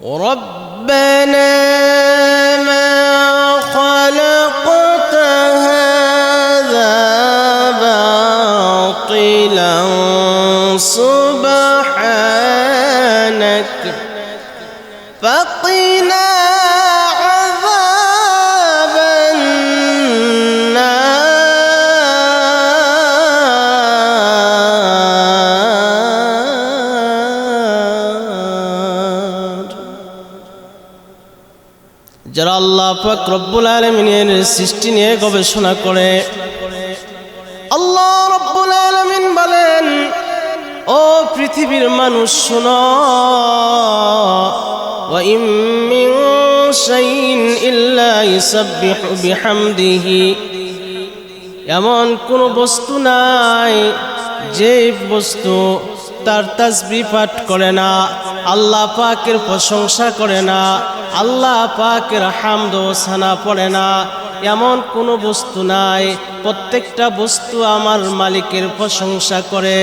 ربنا ما خلقت هذا باطلا سبحانك فقنا عذاب النار যারা আল্লাহ পাক রব্বুল আলামিনের সৃষ্টি নিয়ে গবেষণা করে আল্লাহ রব্বুল আলামিন বলেন, ও পৃথিবীর মানুষ শোনো, ওয়া ইম মিন শাইইন ইল্লা ইউসাব্বিহু বিহামদিহি, এমন কোন বস্তু নাই যে বস্তু তার তাসবিহ পাঠ করে না, আল্লাহ পাকের প্রশংসা করে না, আল্লাহ পাকের হামদ ও সানা পড়ে না। এমন কোনো বস্তু নাই, প্রত্যেকটা বস্তু আমার মালিকের প্রশংসা করে,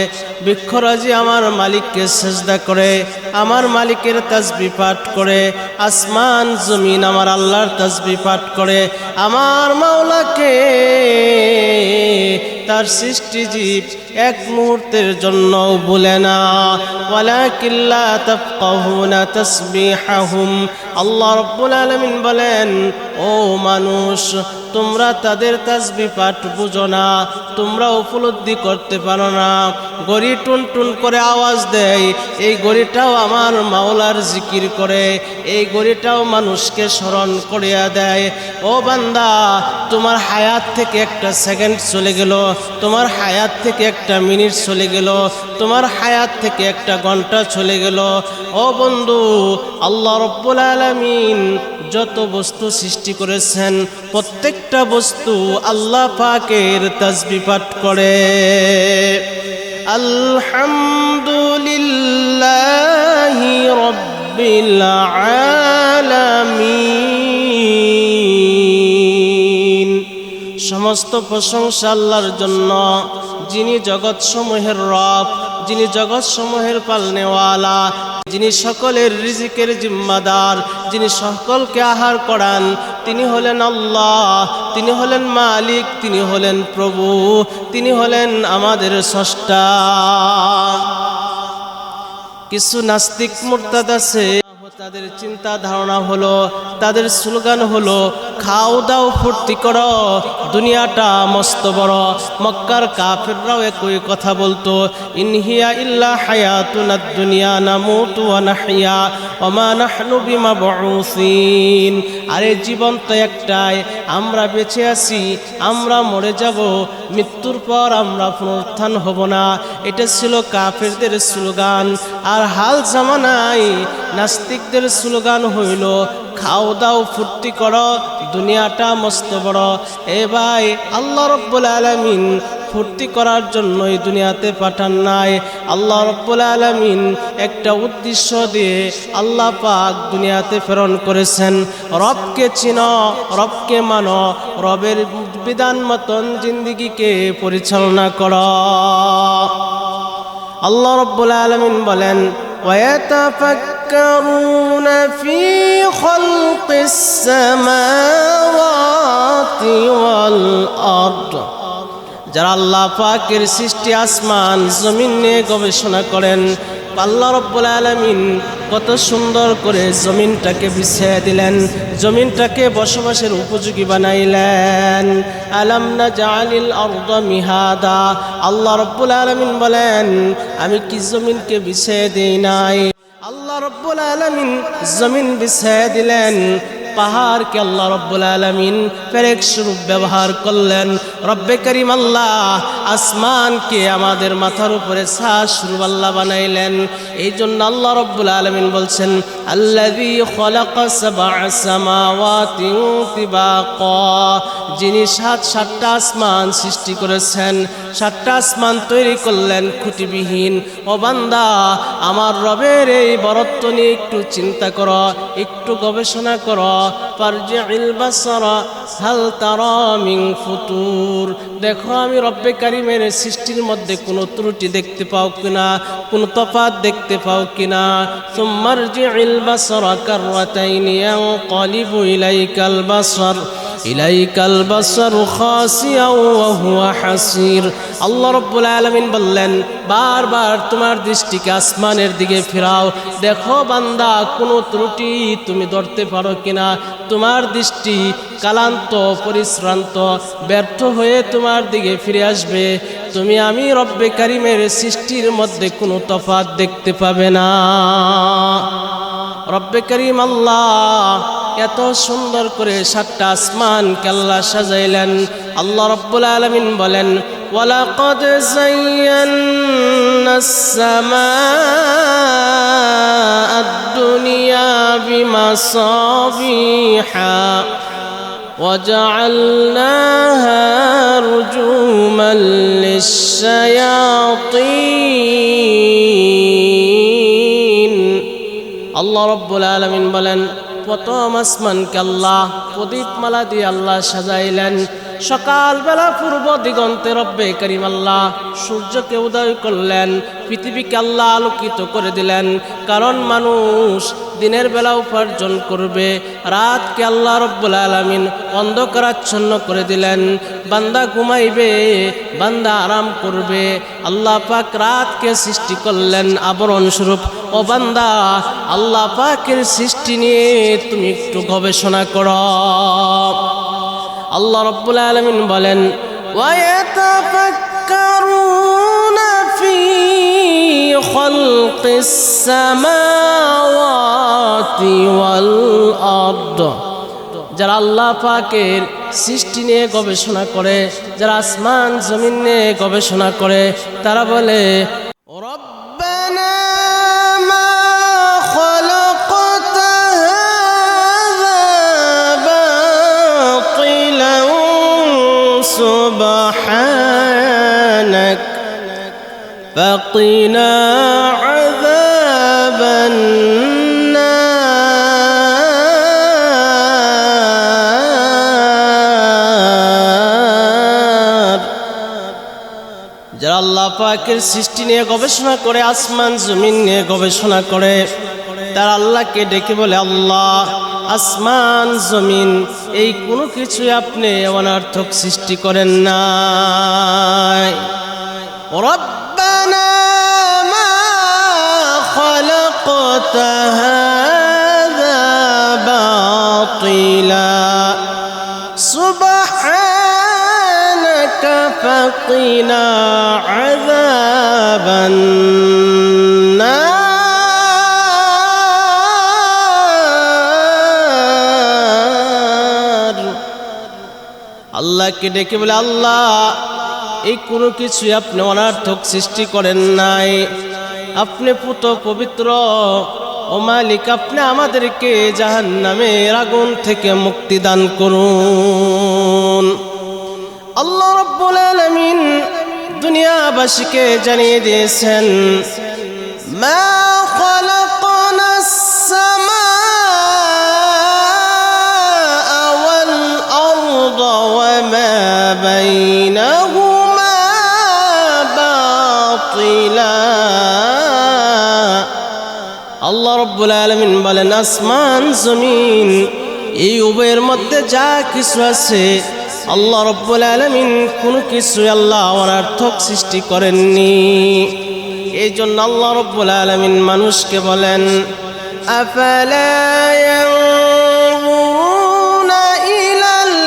বৃক্ষরাজি আমার মালিককে সেজদা করে, আমার মালিকের তাসবিহ পাঠ করে, আসমান জমিন আমার আল্লাহর তাসবিহ পাঠ করে, আমার মাওলাকে তার সৃষ্টি জীব এক মুহূর্তের জন্য ভুলে না। ওয়ালাকিন লা তাফকাহুনা তাসবিহাহুম, আল্লাহ রাব্বুল আলামিন বলেন, ও মানুষ তোমরা তাদের তাসবিহ পাঠ বুঝো না, তোমরা উপলব্ধি করতে পারো না। গড়ি টুন টুন করে আওয়াজ দেয়, এই গড়িটাও আমার মাওলার জিকির করে, এই গড়িটাও মানুষকে স্মরণ করিয়া দেয়। ও বান্দা, তোমার হায়াত থেকে একটা সেকেন্ড চলে গেল, তোমার হায়াত থেকে একটা মিনিট চলে গেল, তোমার হায়াত থেকে একটা ঘন্টা চলে গেল। ও বন্ধু, আল্লাহ রাব্বুল আলামিন যত বস্তু সৃষ্টি করেছেন প্রত্যেকটা বস্তু আল্লাহ পাকের তাসবিহ পাঠ করে। আলহামদুলিল্লাহি রাব্বিল আলামিন, সমস্ত প্রশংসা আল্লাহর জন্য, যিনি জগৎসমূহের রব, যিনি জগৎসমূহের পালনেওয়ালা, যিনি সকলের রিজিকের জিম্মাদার, যিনি সকলকে আহার করান, তিনি হলেন আল্লাহ, তিনি হলেন মালিক, তিনি হলেন প্রভু, তিনি হলেন আমাদের স্রষ্টা। কিছু নাস্তিক মুরতাদ আছে, তাদের চিন্তা ধারণা হলো, তাদের স্লোগান হলো খাও দাও ফুর্তি করো, দুনিয়াটা মস্ত বড়। মক্কার কাফেররাও একই কথা বলতো, ইনহিয়া ইল্লা হায়াতুনাদ দুনিয়া নামুতু ওয়া নাহইয়া ওয়া মা নাহনু বিমাবউসিন। আরে জীবন তো একটাই, আমরা বেঁচে আছি, আমরা মরে যাব, মৃত্যুর পর আমরা পুনরুত্থান হব না। এটা ছিল কাফেরদের স্লোগান। আর হাল জামানায় নাস্তিকদের স্লোগান হইল খাও দাও ফুর্তি করো, দুনিয়াটা মস্ত বড়। এ ভাই, আল্লাহ রাব্বুল আলামিন ফুর্তি করার জন্যই দুনিয়াতে পাঠান নাই। আল্লাহ রাব্বুল আলামিন একটা উদ্দেশ্য দিয়ে আল্লাহ পাক দুনিয়াতে প্রেরণ করেছেন। রবকে চিনো, রবকে মানো, রবের বিধান মতন জিন্দেগিকে পরিচালনা করো। আল্লাহ রাব্বুল আলামিন বলেন, وَيَتَفَكَّرُونَ فِي خَلْقِ السَّمَاوَاتِ وَالْأَرْضِ, যারা আল্লাহ পাকের সৃষ্টি আসমান জমিন নিয়ে গবেষণা করেন। আল্লাহ রাব্বুল আলামিন কত সুন্দর করে জমিনটাকে বিছিয়ে দিলেন, জমিনটাকে বসবাসের উপযোগী বানাইলেন। আলাম নাজআলিল আরদা মিহাদা, আল্লাহ রাব্বুল আলামিন বলেন, আমি কি জমিনকে বিছিয়ে দেই নাই? আল্লাহ রাব্বুল আলামিন জমিন বিছিয়ে দিলেন। পাহাড়কে আল্লাহ রাব্বুল আলামিন পেরেক স্বরূপ ব্যবহার করলেন। রব্বে করিম আল্লাহ আসমানকে আমাদের মাথার উপরে ছাদ স্বরূপ আল্লাহ বানাইলেন। এই জন্য আল্লাহ রাব্বুল আলামিন বলছেন, আল্লাযী খালাকা সাবআ সামাওয়াতি তিবাকা, যিনি সাতটা আসমান সৃষ্টি করেছেন, সাতটা আসমান তৈরি করলেন খুঁটিবিহীন। ও বান্দা, আমার রবের এই বরত্ব নিয়ে একটু চিন্তা করো, একটু গবেষণা করো। ফারজি'ল বাসারা হাল তারা মিন ফুতুর। দেখো আমি রব্বে কারিমের সৃষ্টির মধ্যে কোনো ত্রুটি দেখতে পাও কিনা, কোনো তফাৎ দেখতে পাও কিনা। সুম্মারজি'ল বাসারা কাররাতাইনি ইয়ানকালিবু ইলাইকাল বাসারু খাসিয়াও ওয়া হুয়া হাসির। আল্লাহ রাব্বুল আলামিন বললেন, বারবার তোমার দৃষ্টিকে আসমানের দিকে ফেরাও, দেখো বান্দা কোনো ত্রুটি তুমি ধরতে পারো কিনা। তোমার দৃষ্টি কালান্ত, পরিশ্রান্ত, ব্যর্থ হয়ে তোমার দিকে ফিরে আসবে। তুমি আমি রব্বে কারিমের সৃষ্টির মধ্যে কোনো তফাৎ দেখতে পাবে না। রব্বে করিম আল্লাহ এত সুন্দর করে সাতটা আসমানকে আল্লাহ সাজাইলেন। আল্লাহ রাব্বুল আলামিন বলেন, ওয়ালাকাদ যায়্যানাস সামাআদ দুনিয়া বিমাসাবিহা وجعلناها رجوما للشياطين। আল্লাহ রাব্বুল আলামিন বলেন, প্রথম আসমানকে আল্লাহ প্রদীপমালা দিয়ে আল্লাহ সাজাইলেন। সকালবেলা পূর্ব দিগন্তে রব্বে করিম আল্লাহ সূর্যকে উদয় করলেন, পৃথিবীকে আল্লাহ আলোকিত করে দিলেন। কারণ মানুষ দিনের বেলা উপার্জন করবে, রাতকে আল্লাহ রব্বুল আলামিন অন্ধকারাচ্ছন্ন করে দিলেন। বান্দা ঘুমাইবে, বান্দা আরাম করবে। আল্লাহ পাক রাতকে সৃষ্টি করলেন আবরণ স্বরূপ। ও বান্দা, আল্লাহ পাকের সৃষ্টি নিয়ে তুমি একটু গবেষণা করো। আল্লাহ রাব্বুল আলামিন বলেন, ওয়ায়াতাফাক্কারুনা ফি খালকিস সামাওয়াতি ওয়াল আরদ। যারা আল্লাহ পাকের সৃষ্টি নিয়ে গবেষণা করে, যারা আসমান জমিন নিয়ে গবেষণা করে, তারা বলে, রব্বানা سبحانك فقنا عذاب النار। যারা আল্লাহ পাকের সৃষ্টি নিয়ে গবেষণা করে, আসমান জমিন নিয়ে গবেষণা করে, তারা আল্লাহকে ডেকে বলে, আল্লাহ, আসমান জমিন এই কোনো কিছু আপনি অনর্থক সৃষ্টি করেন নাই। রব্বানা মা খালাকতা হাযা বাতিলা সুবহানাকা ফাকিনা আযাবান নার। আল্লাহকে ডেকে বলে, আল্লাহ, এই কোনো কিছুই আপনি অনর্থক সৃষ্টি করেন নাই, আপনি পুত পবিত্র। ও মালিক, আপনি আমাদেরকে জাহান্নামের আগুন থেকে মুক্তি দান করুন। আল্লাহ রাব্বুল আলামিন দুনিয়াবাসীকে জানিয়ে দিয়েছেন, মা খালাকনাস সামাআ ওয়াল আরদা ওয়া মা বাইনাহুমা বাতিলা। আল্লাহ রাব্বুল আলামিন বলেন, আসমান জমিন এই উভয়ের মধ্যে যা কিছু আছে, আল্লাহ রাব্বুল আলামিন কোনো কিছু আল্লাহ অনর্থক সৃষ্টি করেননি। এই জন্য আল্লাহ রাব্বুল আলামিন মানুষকে বলেন, আফালা ইয়ানজুরুনা ইলাল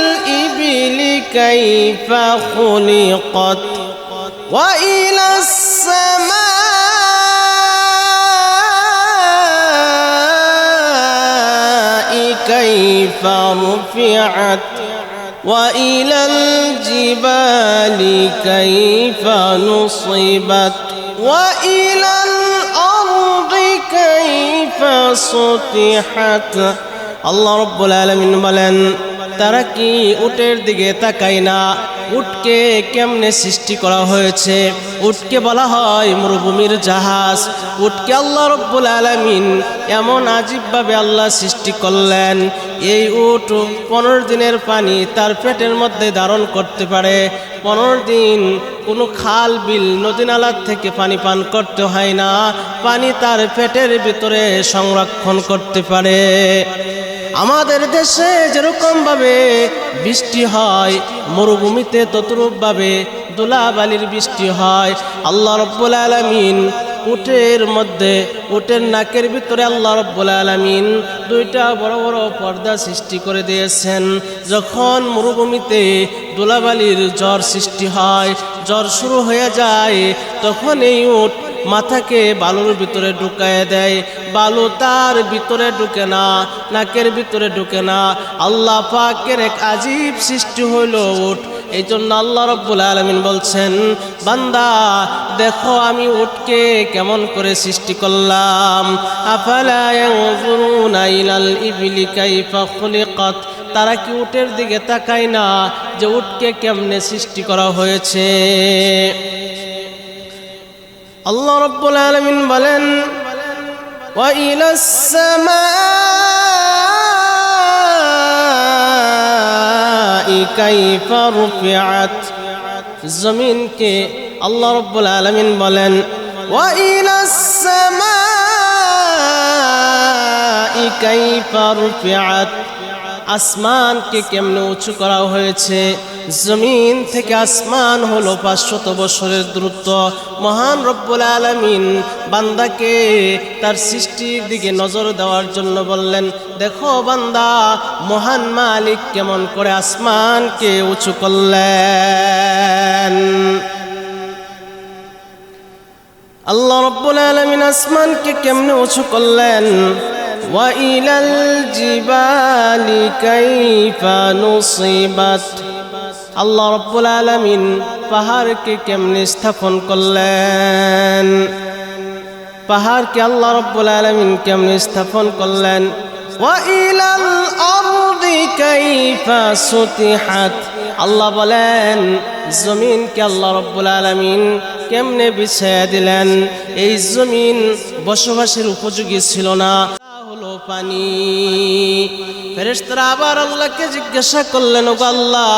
ইবিলি কাইফা খুলিকাত ওয়া ইলাস সামাই কাইফা রুফিআত وإلى الجبال كيف نصبت وإلى الأرض كيف سطحت। আল্লাহ রাব্বুল আলামিন বলেন, তারা কি উটের দিকে তাকায় না, উটকে কেমনে সৃষ্টি করা হয়েছে। উটকে বলা হয় মরুভূমির জাহাজ। উটকে আল্লাহ রব্বুল আলামিন এমন আজীবভাবে আল্লাহ সৃষ্টি করলেন, এই উট 15 দিনের পানি তার পেটের মধ্যে ধারণ করতে পারে। 15 দিন কোনো খাল বিল নদী নালার থেকে পানি পান করতে হয় না, পানি তার পেটের ভিতরে সংরক্ষণ করতে পারে। আমাদের দেশে যেরকমভাবে বৃষ্টি হয়, মরুভূমিতে ততরূপভাবে ধুলাবালির বৃষ্টি হয়। আল্লাহ রব্বুল আলামিন উটের মধ্যে, উটের নাকের ভিতরে আল্লাহ রব্বুল আলামিন 2টা বড় বড় পর্দা সৃষ্টি করে দিয়েছেন। যখন মরুভূমিতে ধুলাবালির ঝড় সৃষ্টি হয়, ঝড় শুরু হয়ে যায়, তখন এই উট মাথাকে বালুর ভিতরে ঢুকায় দেয়। বালু তার ভিতরে ঢুকে না, নাকের ভিতরে ঢুকে না। আল্লাহ পাকের এক আজীব সৃষ্টি হইল উট। এই জন্য আল্লাহ রব্বুল আলামিন বলছেন, বান্দা দেখো আমি উটকে কেমন করে সৃষ্টি করলাম। আফালা ইয়ানজুরুনা ইলাল ইবলি কাইফা খুলিকাত, তারা কি উটের দিকে তাকায় না যে উটকে কেমনে সৃষ্টি করা হয়েছে। আল্লাহ রব্বুল আলামিন বলেন, ওয়া ইলাস সামাই কাইফা রুফিআত, জমিনকে আল্লাহ রব্বুল আলামিন বলেন, ওয়া ইলাস সামাই কাইফা রুফিআত, আসমানকে কেমনে উঁচু করা হয়েছে। জমিন থেকে আসমান হলো 500 বছরের দূরত্ব। মহান রব্বুল আলামিন বান্দাকে তার সৃষ্টির দিকে নজর দেওয়ার জন্য বললেন, দেখো বান্দা মহান মালিক কেমন করে আসমানকে উঁচু করলেন। আল্লাহ রব্বুল আলামিন আসমানকে কেমনে উঁচু করলেন। وَإِلَى الْجِبَالِ كَيْفَ نُصِبَتْ, আল্লাহ রব্বুল আলামিন পাহাড়কে কেমনে স্থাপন করলেন। পাহাড়কে আল্লাহ রব্বুল আলামিন কেমনে স্থাপন করলেন। وَإِلَى الْأَرْضِ كَيْفَ سُطِحَتْ, আল্লাহ বলেন জমিনকে আল্লাহ রব্বুল আলামিন কেমনে বিছায়া দিলেন। এই জমিন বসবাসের উপযোগী ছিল না, পানি। ফেরেশতারা আবার আল্লাহকে জিজ্ঞাসা করলেন, ওগো আল্লাহ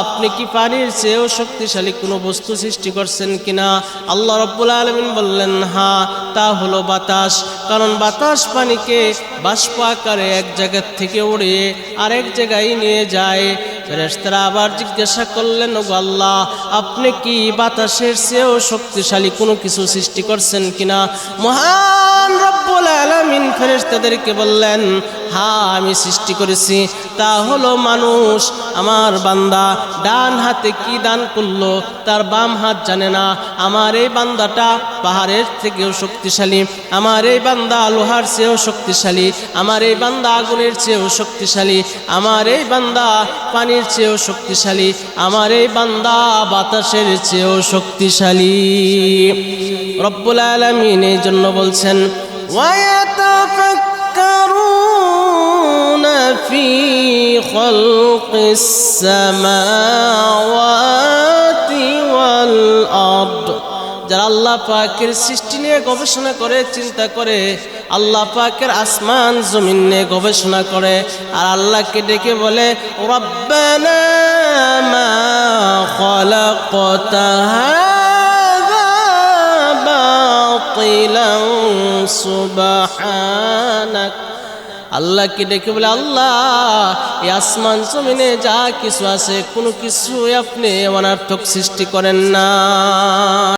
আপনি কি পানির চেয়েও শক্তিশালী কোনো বস্তু সৃষ্টি করছেন কিনা। আল্লাহ রব্বুল আলামিন বললেন, হ্যাঁ তা হলো বাতাস, কারণ বাতাস পানিকে বাষ্প আকারে এক জায়গা থেকে উড়িয়ে আরেক জায়গায় নিয়ে যায়। ফেরেশতারা আবার জিজ্ঞাসা করলেন, ওগো আল্লাহ আপনি কি বাতাসের চেয়েও শক্তিশালী কোনো কিছু সৃষ্টি করছেন কিনা। মহান রব্বুল আলামিন ফেরেশতাদেরকে বললেন, হ্যাঁ আমি সৃষ্টি করেছি, তা হলো মানুষ। আমার বান্দা ডান হাতে কি দান করলো তার বাম হাত জানে না। আমার এই বান্দাটা পাহাড়ের থেকেও শক্তিশালী, আমার এই বান্দা লোহার চেয়েও শক্তিশালী, আমার এই বান্দা আগুনের চেয়েও শক্তিশালী, আমার এই বান্দা পানির চেয়েও শক্তিশালী, আমার এই বান্দা বাতাসের চেয়েও শক্তিশালী। রব্বুল আলামিন এই জন্য বলছেন, وَيَتَفَكَّرُونَ فِي خَلْقِ السَّمَاوَاتِ وَالْأَرْضِ, যারা আল্লাহ পাকের সৃষ্টি নিয়ে গবেষণা করে, চিন্তা করে, আল্লাহ পাকের আসমান জমিন নিয়ে গবেষণা করে, আর আল্লাহকে ডেকে বলে, রব্বানা মা খালাকতা হাযা বাতিলান সুবহানাক। আল্লাহকে ডেকে বলে, আল্লাহ এই আসমান জমিনে যা কিছু আছে কোনো কিছু আপনি অনর্থক সৃষ্টি করেন না।